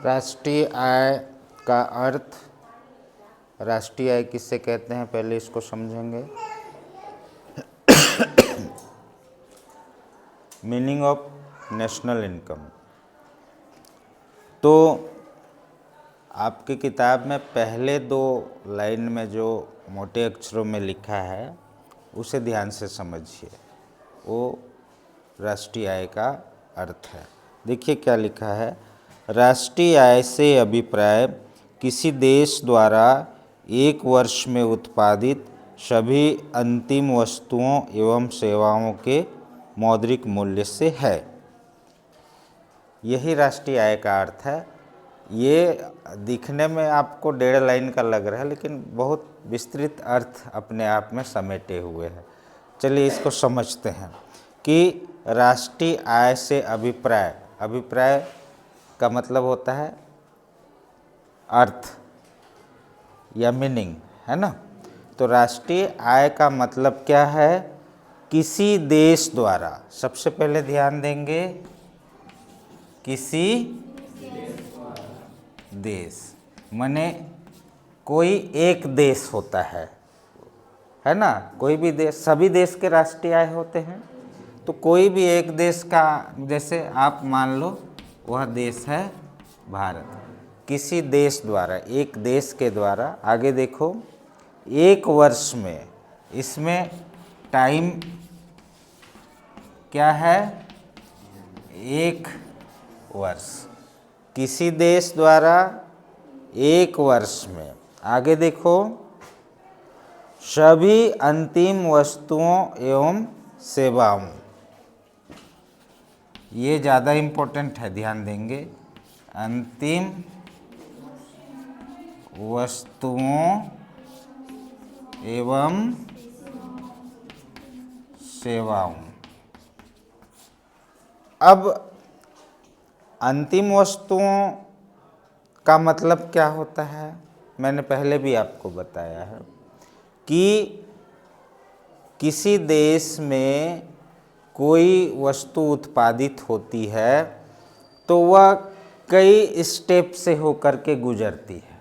राष्ट्रीय आय का अर्थ, राष्ट्रीय आय किससे कहते हैं, पहले इसको समझेंगे। Meaning of national income. तो आपकी किताब में पहले 2 लाइन में जो मोटे अक्षरों में लिखा है उसे ध्यान से समझिए, वो राष्ट्रीय आय का अर्थ है। देखिए क्या लिखा है। राष्ट्रीय आय से अभिप्राय किसी देश द्वारा एक वर्ष में उत्पादित सभी अंतिम वस्तुओं एवं सेवाओं के मौद्रिक मूल्य से है। यही राष्ट्रीय आय का अर्थ है। ये दिखने में आपको 1.5 लाइन का लग रहा है, लेकिन बहुत विस्तृत अर्थ अपने आप में समेटे हुए है। चलिए इसको समझते हैं कि राष्ट्रीय आय से अभिप्राय, अभिप्राय का मतलब होता है अर्थ या मीनिंग, है ना। तो राष्ट्रीय आय का मतलब क्या है, किसी देश द्वारा, सबसे पहले ध्यान देंगे, किसी देश माने कोई एक देश होता है ना। कोई भी देश, सभी देश के राष्ट्रीय आय होते हैं। तो कोई भी एक देश का, जैसे आप मान लो वह देश है भारत, किसी देश द्वारा, एक देश के द्वारा, आगे देखो, एक वर्ष में, इसमें टाइम क्या है, एक वर्ष, किसी देश द्वारा एक वर्ष में, आगे देखो, सभी अंतिम वस्तुओं एवं सेवाओं, ये ज़्यादा इम्पोर्टेंट है, ध्यान देंगे, अंतिम वस्तुओं एवं सेवाओं। अब अंतिम वस्तुओं का मतलब क्या होता है, मैंने पहले भी आपको बताया है कि किसी देश में कोई वस्तु उत्पादित होती है तो वह कई स्टेप से होकर के गुजरती है,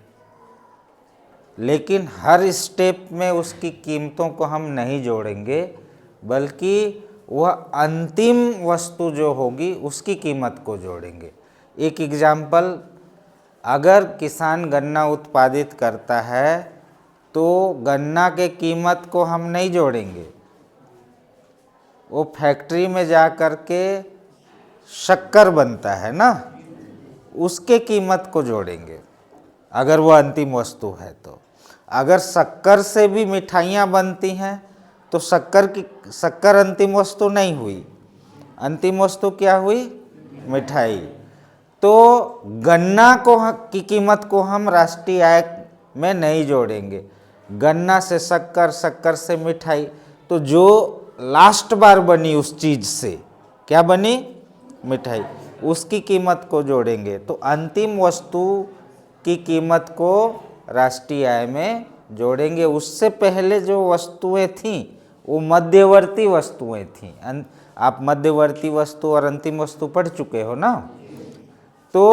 लेकिन हर स्टेप में उसकी कीमतों को हम नहीं जोड़ेंगे, बल्कि वह अंतिम वस्तु जो होगी उसकी कीमत को जोड़ेंगे। एक एग्जाम्पल, अगर किसान गन्ना उत्पादित करता है तो गन्ना के कीमत को हम नहीं जोड़ेंगे, वो फैक्ट्री में जा कर के शक्कर बनता है ना, उसके कीमत को जोड़ेंगे अगर वो अंतिम वस्तु है। तो अगर शक्कर से भी मिठाइयाँ बनती हैं तो शक्कर अंतिम वस्तु नहीं हुई, अंतिम वस्तु क्या हुई, मिठाई। तो गन्ना की कीमत को हम राष्ट्रीय आय में नहीं जोड़ेंगे, गन्ना से शक्कर, शक्कर से मिठाई, तो जो लास्ट बार बनी उस चीज़ से क्या बनी, मिठाई, उसकी कीमत को जोड़ेंगे। तो अंतिम वस्तु की कीमत को राष्ट्रीय आय में जोड़ेंगे। उससे पहले जो वस्तुएं थीं वो मध्यवर्ती वस्तुएं थीं। आप मध्यवर्ती वस्तु और अंतिम वस्तु पढ़ चुके हो ना। तो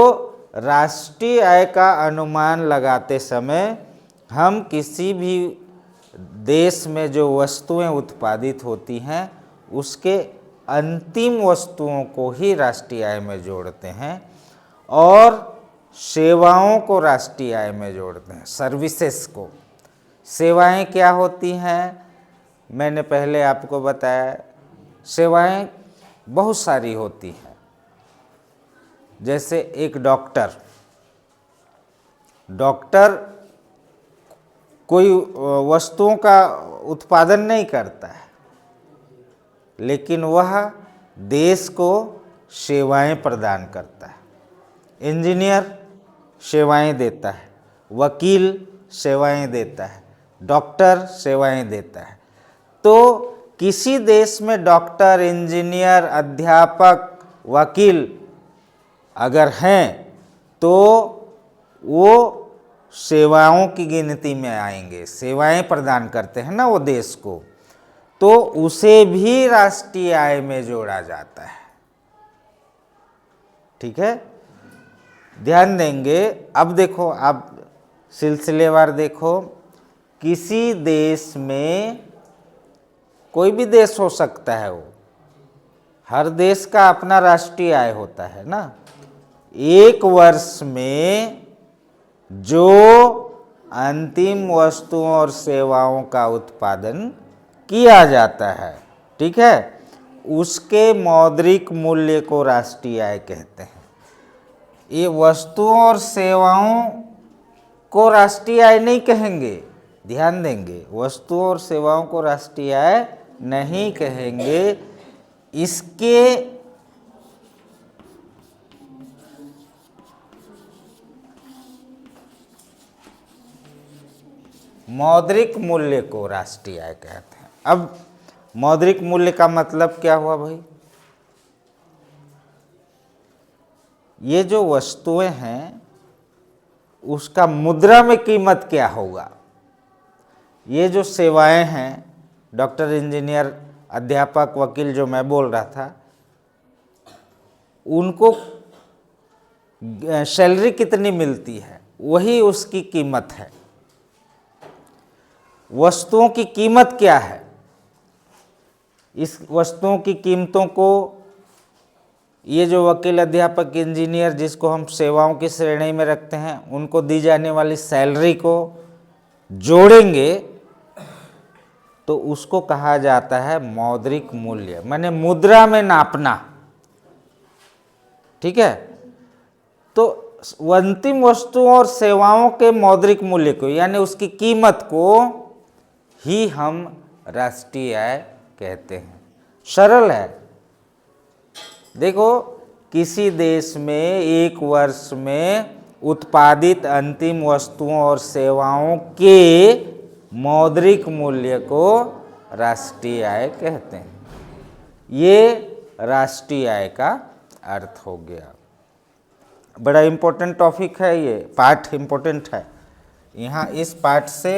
राष्ट्रीय आय का अनुमान लगाते समय हम किसी भी देश में जो वस्तुएं उत्पादित होती हैं उसके अंतिम वस्तुओं को ही राष्ट्रीय आय में जोड़ते हैं और सेवाओं को राष्ट्रीय आय में जोड़ते हैं, सर्विसेज को। सेवाएं क्या होती हैं, मैंने पहले आपको बताया, सेवाएं बहुत सारी होती हैं। जैसे एक डॉक्टर कोई वस्तुओं का उत्पादन नहीं करता है, लेकिन वह देश को सेवाएं प्रदान करता है। इंजीनियर सेवाएं देता है, वकील सेवाएं देता है, डॉक्टर सेवाएं देता है। तो किसी देश में डॉक्टर, इंजीनियर, अध्यापक, वकील अगर हैं तो वो सेवाओं की गिनती में आएंगे, सेवाएं प्रदान करते हैं ना वो देश को, तो उसे भी राष्ट्रीय आय में जोड़ा जाता है। ठीक है। ध्यान देंगे। अब देखो, आप सिलसिलेवार देखो, किसी देश में, कोई भी देश हो सकता है, वो हर देश का अपना राष्ट्रीय आय होता है ना। एक वर्ष में जो अंतिम वस्तुओं और सेवाओं का उत्पादन किया जाता है, ठीक है, उसके मौद्रिक मूल्य को राष्ट्रीय आय कहते हैं। ये वस्तुओं और सेवाओं को राष्ट्रीय आय नहीं कहेंगे, ध्यान देंगे, वस्तुओं और सेवाओं को राष्ट्रीय आय नहीं कहेंगे। इसके मौद्रिक मूल्य को राष्ट्रीय आय कहते हैं। अब मौद्रिक मूल्य का मतलब क्या हुआ भाई? ये जो वस्तुएं हैं उसका मुद्रा में कीमत क्या होगा। ये जो सेवाएं हैं, डॉक्टर, इंजीनियर, अध्यापक, वकील जो मैं बोल रहा था, उनको सैलरी कितनी मिलती है, वही उसकी कीमत है। वस्तुओं की कीमत क्या है? इस वस्तुओं की कीमतों को ये जो वकील, अध्यापक, इंजीनियर, जिसको हम सेवाओं की श्रेणी में रखते हैं, उनको दी जाने वाली सैलरी को जोड़ेंगे तो उसको कहा जाता है मौद्रिक मूल्य, माने मुद्रा में नापना, ठीक है। तो अंतिम वस्तुओं और सेवाओं के मौद्रिक मूल्य को, यानी उसकी कीमत को ही हम राष्ट्रीय आय कहते हैं। सरल है। देखो, किसी देश में एक वर्ष में उत्पादित अंतिम वस्तुओं और सेवाओं के मौद्रिक मूल्य को राष्ट्रीय आय कहते हैं। ये राष्ट्रीय आय का अर्थ हो गया। बड़ा इम्पोर्टेंट टॉपिक है, ये पार्ट इम्पोर्टेंट है, यहाँ इस पार्ट से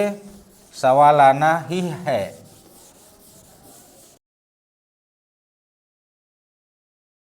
सवाल आना ही है।